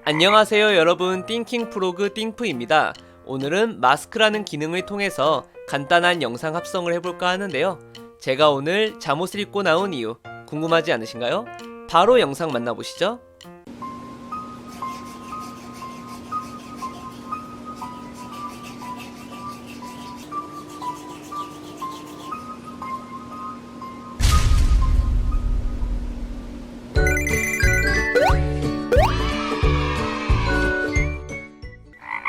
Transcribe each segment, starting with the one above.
안녕하세요 여러분, 띵킹프로그 띵프입니다. 오늘은 마스크라는 기능을 통해서 간단한 영상 합성을 해볼까 하는데요. 제가 오늘 잠옷을 입고 나온 이유 궁금하지 않으신가요? 바로 영상 만나보시죠.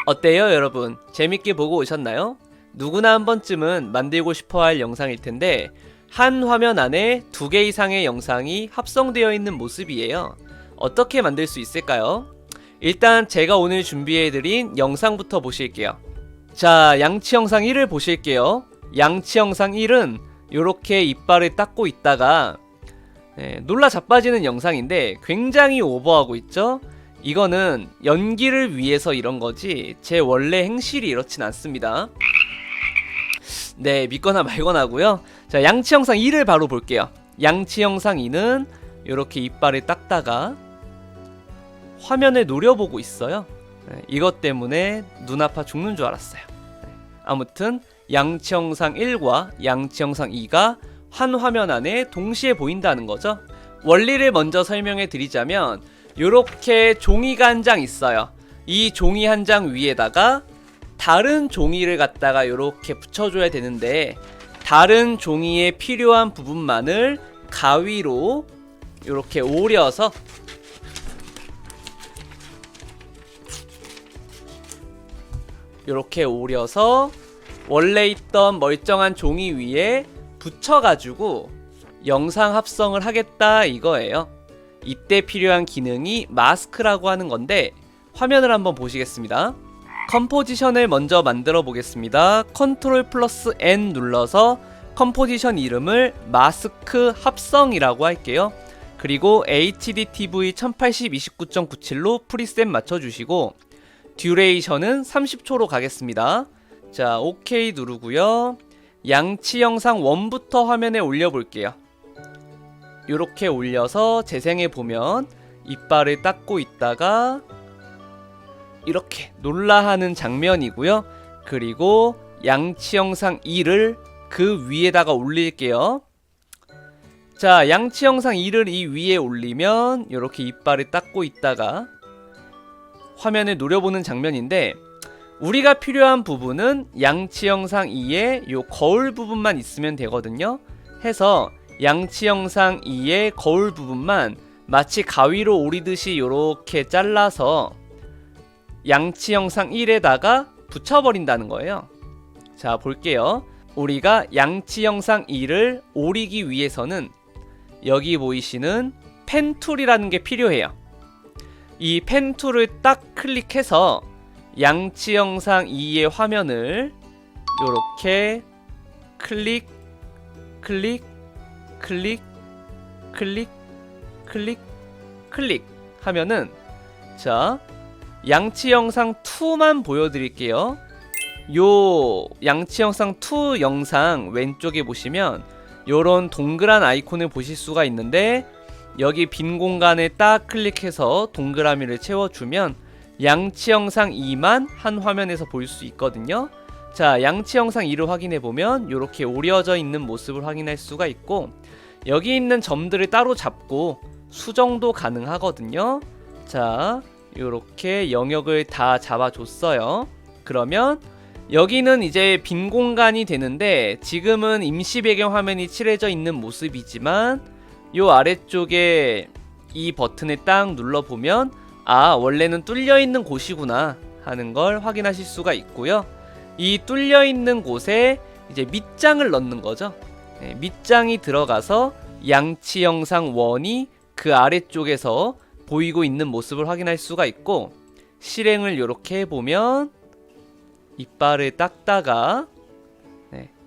어때요 여러분? 재밌게 보고 오셨나요? 누구나 한 번쯤은 만들고 싶어할 영상일 텐데 한 화면 안에 2개 이상의 영상이 합성되어 있는 모습이에요. 어떻게 만들 수 있을까요? 일단 제가 오늘 준비해드린 영상부터 보실게요. 자, 양치 영상 1을 보실게요. 양치 영상 1은 이렇게 이빨을 닦고 있다가 놀라 자빠지는 영상인데 굉장히 오버하고 있죠? 이거는 연기를 위해서 이런 거지 제 원래 행실이 이렇진 않습니다. 네, 믿거나 말거나고요. 자, 양치 영상 2를 바로 볼게요. 양치 영상 2는 이렇게 이빨을 닦다가 화면을 노려보고 있어요. 이것 때문에 눈 아파 죽는 줄 알았어요. 아무튼 양치 영상 1과 양치 영상 2가 한 화면 안에 동시에 보인다는 거죠. 원리를 먼저 설명해 드리자면 요렇게 종이가 한 장 있어요. 이 종이 한 장 위에다가 다른 종이를 갖다가 요렇게 붙여줘야 되는데 다른 종이에 필요한 부분만을 가위로 요렇게 오려서 요렇게 오려서 원래 있던 멀쩡한 종이 위에 붙여가지고 영상 합성을 하겠다 이거예요. 이때 필요한 기능이 마스크라고 하는 건데 화면을 한번 보시겠습니다. 컴포지션을 먼저 만들어 보겠습니다. 컨트롤 플러스 N 눌러서 컴포지션 이름을 마스크 합성이라고 할게요. 그리고 HDTV 1080-29.97로 프리셋 맞춰주시고 듀레이션은 30초로 가겠습니다. 자, OK 누르고요. 양치 영상 1부터 화면에 올려볼게요. 이렇게 올려서 재생해 보면 이빨을 닦고 있다가 이렇게 놀라하는 장면이고요. 그리고 양치 영상 2를 그 위에다가 올릴게요. 자, 양치 영상 2를 이 위에 올리면 이렇게 이빨을 닦고 있다가 화면을 노려보는 장면인데 우리가 필요한 부분은 양치 영상 2의 요 거울 부분만 있으면 되거든요. 해서 양치 영상 2의 거울 부분만 마치 가위로 오리듯이 요렇게 잘라서 양치 영상 1에다가 붙여버린다는 거예요. 자, 볼게요. 우리가 양치 영상 2를 오리기 위해서는 여기 보이시는 펜 툴이라는 게 필요해요. 이 펜 툴을 딱 클릭해서 양치 영상 2의 화면을 요렇게 클릭 클릭 클릭 클릭 클릭 클릭 하면은 자, 양치 영상 2만 보여드릴게요. 요 양치 영상 2 영상 왼쪽에 보시면 요런 동그란 아이콘을 보실 수가 있는데 여기 빈 공간에 딱 클릭해서 동그라미를 채워주면 양치 영상 2만 한 화면에서 볼 수 있거든요. 자, 양치 영상 2를 확인해보면 요렇게 오려져 있는 모습을 확인할 수가 있고 여기 있는 점들을 따로 잡고 수정도 가능하거든요. 자, 요렇게 영역을 다 잡아줬어요. 그러면 여기는 이제 빈 공간이 되는데 지금은 임시 배경 화면이 칠해져 있는 모습이지만 요 아래쪽에 이 버튼을 딱 눌러보면 아, 원래는 뚫려있는 곳이구나 하는 걸 확인하실 수가 있고요. 이 뚫려있는 곳에 이제 밑장을 넣는 거죠. 밑장이 들어가서 양치 영상 1이 그 아래쪽에서 보이고 있는 모습을 확인할 수가 있고 실행을 이렇게 해보면 이빨을 닦다가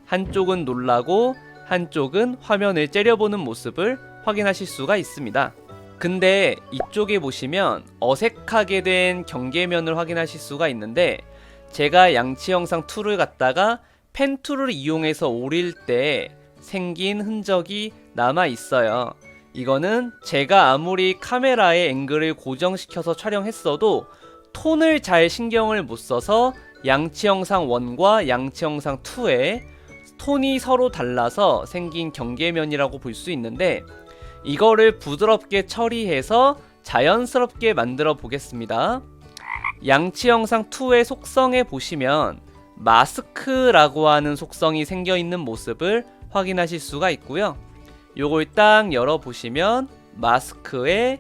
한쪽은 놀라고 한쪽은 화면을 째려보는 모습을 확인하실 수가 있습니다. 근데 이쪽에 보시면 어색하게 된 경계면을 확인하실 수가 있는데 제가 양치 영상 툴을 갖다가 펜 툴을 이용해서 오릴 때 생긴 흔적이 남아 있어요. 이거는 제가 아무리 카메라의 앵글을 고정시켜서 촬영했어도 톤을 잘 신경을 못 써서 양치영상 1과 양치영상 2의 톤이 서로 달라서 생긴 경계면이라고 볼 수 있는데, 이거를 부드럽게 처리해서 자연스럽게 만들어 보겠습니다. 양치영상 2의 속성에 보시면 마스크라고 하는 속성이 생겨 있는 모습을 확인하실 수가 있고요. 요걸 딱 열어보시면 마스크에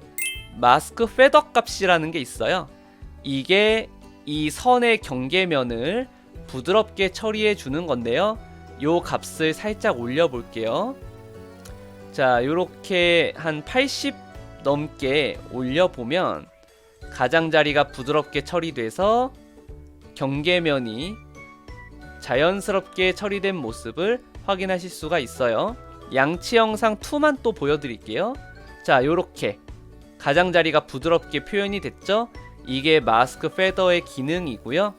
마스크 페더 값이라는 게 있어요. 이게 이 선의 경계면을 부드럽게 처리해 주는 건데요. 요 값을 살짝 올려 볼게요. 자, 요렇게 한 80 넘게 올려 보면 가장자리가 부드럽게 처리돼서 경계면이 자연스럽게 처리된 모습을 확인하실 수가 있어요. 양치영상 2만 또 보여드릴게요. 자, 요렇게 가장자리가 부드럽게 표현이 됐죠? 이게 마스크 페더의 기능이고요.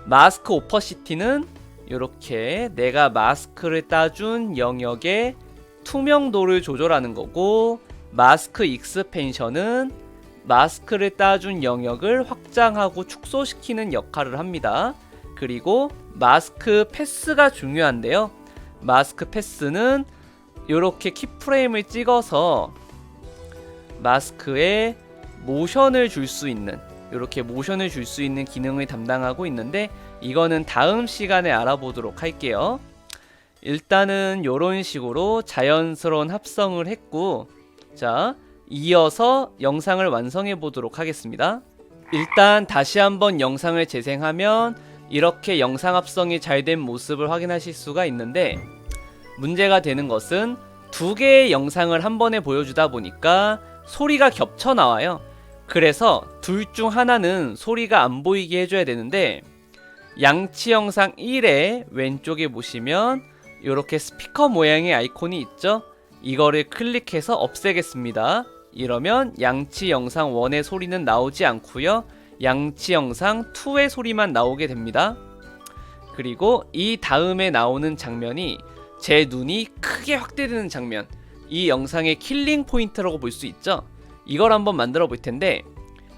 마스크 오퍼시티는 요렇게 내가 마스크를 따준 영역의 투명도를 조절하는 거고, 마스크 익스펜션은 마스크를 따준 영역을 확장하고 축소시키는 역할을 합니다. 그리고 마스크 패스가 중요한데요. 마스크 패스는 이렇게 키프레임을 찍어서 마스크에 모션을 줄 수 있는, 이렇게 모션을 줄 수 있는 기능을 담당하고 있는데, 이거는 다음 시간에 알아보도록 할게요. 일단은 이런 식으로 자연스러운 합성을 했고, 자, 이어서 영상을 완성해 보도록 하겠습니다. 일단 다시 한번 영상을 재생하면 이렇게 영상 합성이 잘 된 모습을 확인하실 수가 있는데, 문제가 되는 것은 두 개의 영상을 한 번에 보여주다 보니까 소리가 겹쳐 나와요. 그래서 둘 중 하나는 소리가 안 보이게 해줘야 되는데, 양치 영상 1의 왼쪽에 보시면 이렇게 스피커 모양의 아이콘이 있죠? 이거를 클릭해서 없애겠습니다. 이러면 양치 영상 1의 소리는 나오지 않고요, 양치 영상 2의 소리만 나오게 됩니다. 그리고 이 다음에 나오는 장면이 제 눈이 크게 확대되는 장면, 이 영상의 킬링 포인트라고 볼 수 있죠? 이걸 한번 만들어 볼 텐데,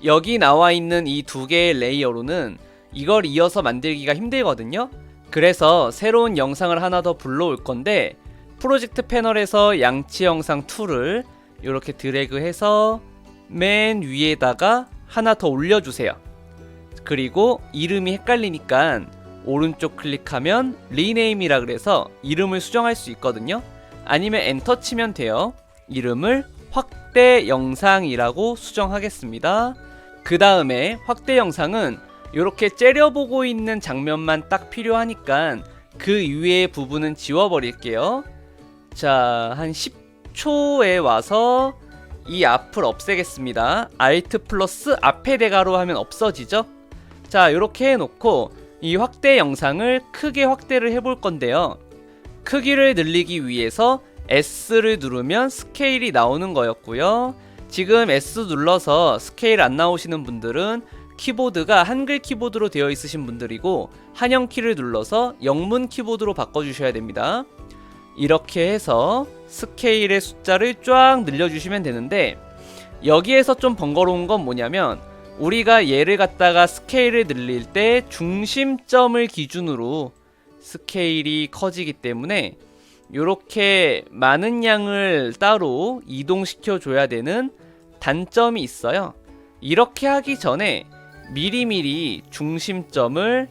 여기 나와 있는 이 두 개의 레이어로는 이걸 이어서 만들기가 힘들거든요. 그래서 새로운 영상을 하나 더 불러올 건데, 프로젝트 패널에서 양치 영상 2를 이렇게 드래그해서 맨 위에다가 하나 더 올려주세요. 그리고 이름이 헷갈리니까 오른쪽 클릭하면 리네임이라 그래서 이름을 수정할 수 있거든요. 아니면 엔터 치면 돼요. 이름을 확대 영상이라고 수정하겠습니다. 그 다음에 확대 영상은 이렇게 째려보고 있는 장면만 딱 필요하니까 그 이외의 부분은 지워버릴게요. 자, 한 10초에 와서 이 앞을 없애겠습니다. Alt 플러스 앞에 대가로 하면 없어지죠? 자, 이렇게 해놓고 이 확대 영상을 크게 확대를 해볼 건데요. 크기를 늘리기 위해서 S를 누르면 스케일이 나오는 거였고요. 지금 S 눌러서 스케일 안 나오시는 분들은 키보드가 한글 키보드로 되어 있으신 분들이고, 한영키를 눌러서 영문 키보드로 바꿔주셔야 됩니다. 이렇게 해서 스케일의 숫자를 쫙 늘려주시면 되는데, 여기에서 좀 번거로운 건 뭐냐면, 우리가 얘를 갖다가 스케일을 늘릴 때 중심점을 기준으로 스케일이 커지기 때문에 이렇게 많은 양을 따로 이동시켜 줘야 되는 단점이 있어요. 이렇게 하기 전에 미리미리 중심점을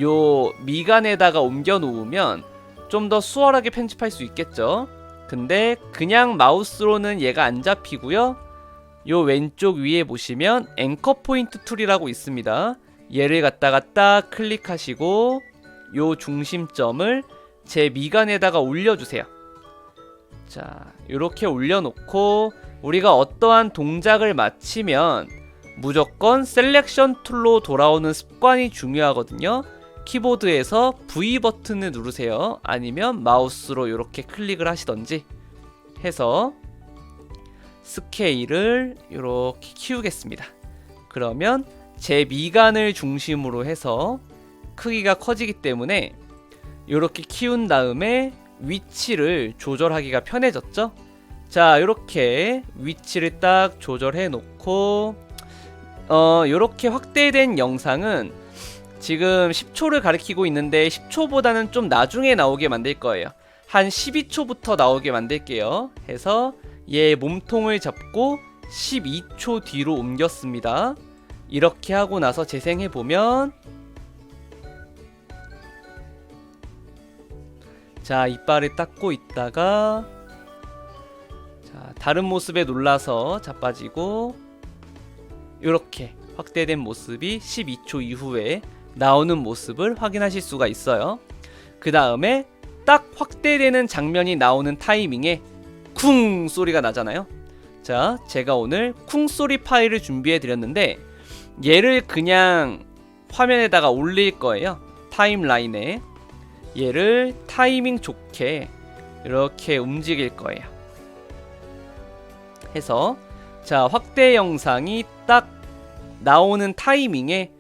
요 미간에다가 옮겨 놓으면 좀 더 수월하게 편집할 수 있겠죠. 근데 그냥 마우스로는 얘가 안 잡히고요. 요 왼쪽 위에 보시면 앵커 포인트 툴이라고 있습니다. 얘를 갖다가 딱 클릭하시고 요 중심점을 제 미간에다가 올려주세요. 자, 이렇게 올려놓고 우리가 어떠한 동작을 마치면 무조건 셀렉션 툴로 돌아오는 습관이 중요하거든요. 키보드에서 V 버튼을 누르세요. 아니면 마우스로 이렇게 클릭을 하시던지 해서 스케일을 이렇게 키우겠습니다. 그러면 제 미간을 중심으로 해서 크기가 커지기 때문에 이렇게 키운 다음에 위치를 조절하기가 편해졌죠. 자, 이렇게 위치를 딱 조절해 놓고 이렇게 확대된 영상은 지금 10초를 가리키고 있는데 10초보다는 좀 나중에 나오게 만들 거예요. 한 12초부터 나오게 만들게요. 해서 얘 몸통을 잡고 12초 뒤로 옮겼습니다. 이렇게 하고 나서 재생해보면, 자, 이빨을 닦고 있다가, 자, 다른 모습에 놀라서 자빠지고, 이렇게 확대된 모습이 12초 이후에 나오는 모습을 확인하실 수가 있어요. 그 다음에 딱 확대되는 장면이 나오는 타이밍에 쿵 소리가 나잖아요. 자, 제가 오늘 쿵 소리 파일을 준비해 드렸는데 얘를 그냥 화면에다가 올릴 거예요. 타임라인에 얘를 타이밍 좋게 이렇게 움직일 거예요. 해서 자, 확대 영상이 딱 나오는 타이밍에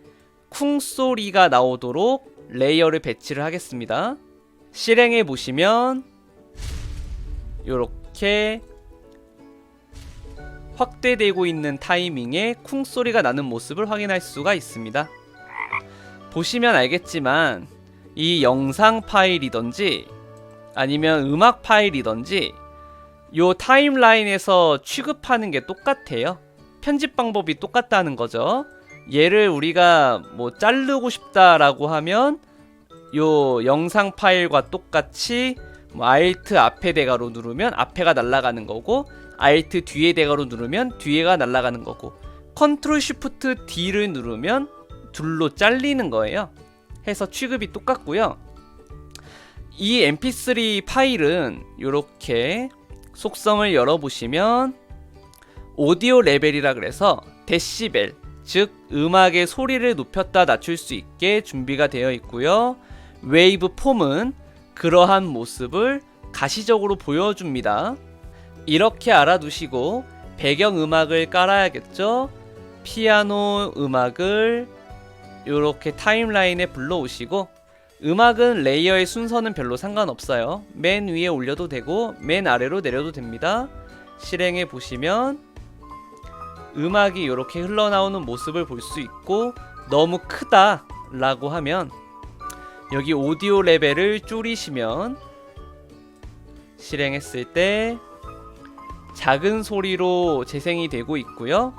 쿵 소리가 나오도록 레이어를 배치를 하겠습니다. 실행해 보시면 요렇게 확대되고 있는 타이밍에 쿵 소리가 나는 모습을 확인할 수가 있습니다. 보시면 알겠지만 이 영상 파일이던지 아니면 음악 파일이던지 요 타임라인에서 취급하는 게 똑같아요. 편집 방법이 똑같다는 거죠. 얘를 우리가 뭐 자르고 싶다라고 하면 요 영상 파일과 똑같이 뭐 Alt 앞에 대가로 누르면 앞에가 날아가는 거고, Alt 뒤에 대가로 누르면 뒤에가 날아가는 거고, Ctrl Shift D를 누르면 둘로 잘리는 거예요. 해서 취급이 똑같고요. 이 mp3 파일은 이렇게 속성을 열어보시면 오디오 레벨이라 그래서 데시벨, 즉 음악의 소리를 높였다 낮출 수 있게 준비가 되어 있고요. 웨이브 폼은 그러한 모습을 가시적으로 보여줍니다. 이렇게 알아두시고 배경음악을 깔아야겠죠. 피아노 음악을 이렇게 타임라인에 불러오시고, 음악은 레이어의 순서는 별로 상관없어요. 맨 위에 올려도 되고 맨 아래로 내려도 됩니다. 실행해 보시면 음악이 이렇게 흘러나오는 모습을 볼 수 있고, 너무 크다 라고 하면 여기 오디오 레벨을 줄이시면 실행했을 때 작은 소리로 재생이 되고 있고요.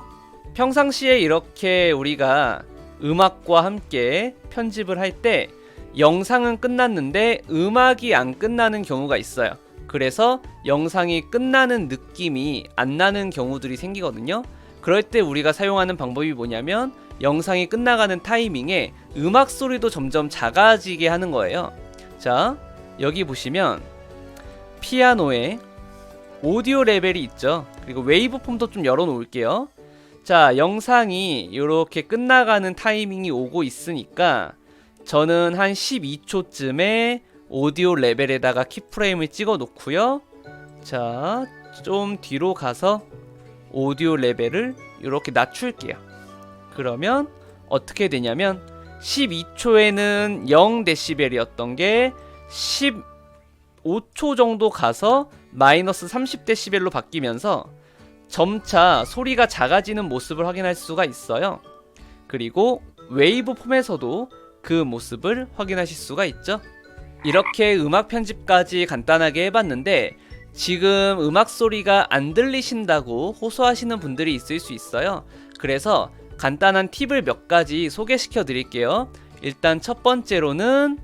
평상시에 이렇게 우리가 음악과 함께 편집을 할 때 영상은 끝났는데 음악이 안 끝나는 경우가 있어요. 그래서 영상이 끝나는 느낌이 안 나는 경우들이 생기거든요. 그럴 때 우리가 사용하는 방법이 뭐냐면 영상이 끝나가는 타이밍에 음악 소리도 점점 작아지게 하는 거예요. 자, 여기 보시면 피아노에 오디오 레벨이 있죠. 그리고 웨이브 폼도 좀 열어 놓을게요. 자, 영상이 이렇게 끝나가는 타이밍이 오고 있으니까 저는 한 12초쯤에 오디오 레벨에다가 키프레임을 찍어 놓고요. 자, 좀 뒤로 가서 오디오 레벨을 이렇게 낮출게요. 그러면 어떻게 되냐면 12초에는 0dB이었던 게 15초 정도 가서 마이너스 30dB로 바뀌면서 점차 소리가 작아지는 모습을 확인할 수가 있어요. 그리고 웨이브 폼에서도 그 모습을 확인하실 수가 있죠. 이렇게 음악 편집까지 간단하게 해봤는데 지금 음악 소리가 안 들리신다고 호소하시는 분들이 있을 수 있어요. 그래서 간단한 팁을 몇 가지 소개시켜 드릴게요. 일단 첫 번째로는